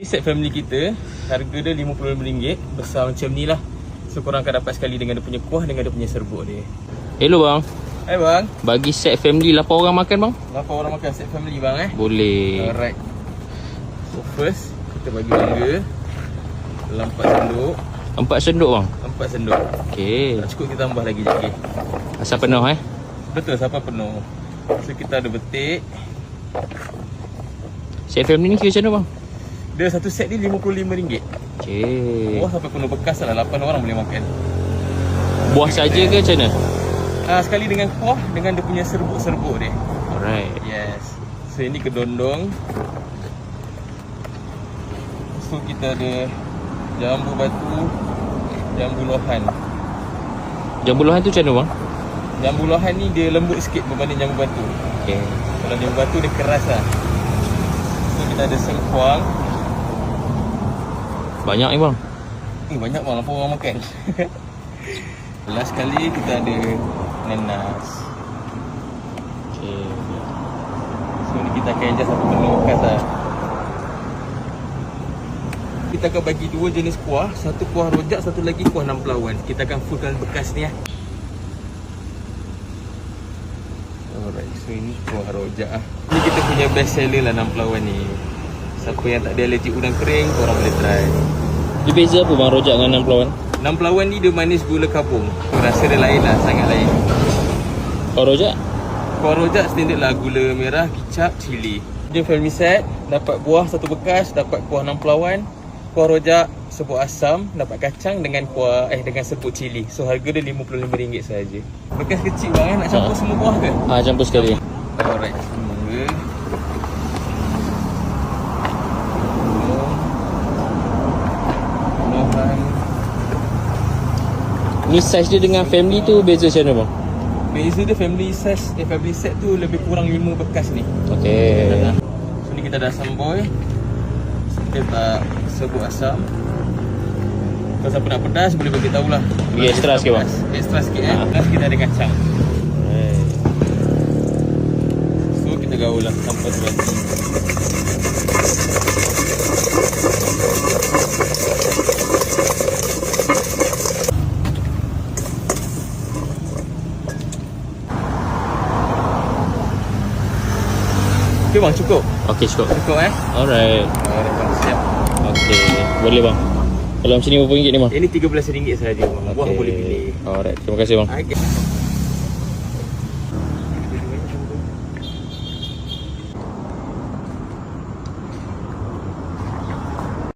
Set family kita, harga dia RM55, besar macam ni lah. So korang akan dapat sekali dengan dia punya kuah, dengan dia punya serbuk dia. Hello bang. Hai bang. Bagi set family 8 orang makan bang? 8 orang makan set family bang Boleh. Alright. So first, kita bagi mangga dalam 4 sendok. 4 sendok bang? 4 sendok. Okey. Tak cukup kita tambah lagi je. Asal penuh Betul, sampai penuh. So kita ada betik. Set family ni kira macam mana bang? Dia satu set ni RM55. Okey. Buah sampai penuh bekas lah, 8 orang boleh makan. Buah saja ke macam mana? Sekali dengan kuah, dengan dia punya serbuk-serbuk dia. Alright. Yes. So ini kedondong. So kita ada jambu batu, jambu lohan. Jambu lohan tu macam mana bang? Jambu lohan ni dia lembut sikit berbanding jambu batu. Okey. Kalau jambu batu dia keras lah. So kita ada sengkuang. Banyak ni bang. Banyak bang, 8 orang makan. Last sekali kita ada nanas. Okey. So ni kita akan adjust apa penuh bekas lah. Kita akan bagi 2 jenis kuah. Satu kuah rojak, satu lagi kuah 6 pelawan. Kita akan fullkan bekas ni lah. Alright, so ini kuah rojak lah. Ni kita punya best seller lah 6 pelawan ni. Siapa yang tak ada alergi udang kering, korang boleh try. Dia beza apa bang rojak dengan 6 pelawan? 6 pelawan ni dia manis gula kabung. Rasa dia lain lah, sangat lain. Kalau rojak? Kuah rojak standard lah, gula merah, kicap, cili. Dia family set, dapat buah satu bekas, dapat kuah 6 pelawan. Kuah rojak, serbuk asam, dapat kacang dengan kuah dengan serbuk cili. So harga dia RM55 sahaja. Bekas kecil bang nak campur semua buah ke? Campur sekali. Alright, mangga. Lohan. Ni saiz dia dengan family tu beza macam mana bang? Beza dia family size, family set tu lebih kurang 5 bekas ni. Okey. So ni kita ada asam boy. Kita tak serbuk asam. Kalau siapa nak pedas boleh bagi tahulah. Bagi extra sikit bang. Extra sikit Plus kita ada kacang. So kita gaul lah sampai terbantu. Okay bang, cukup? Okey cukup. Cukup Alright. Alright bang, siap. Okey. Boleh bang. Kalau macam ni berapa ringgit ni bang? Ini RM13 sahaja bang. Buah boleh pilih. Alright. Terima kasih bang. Okay.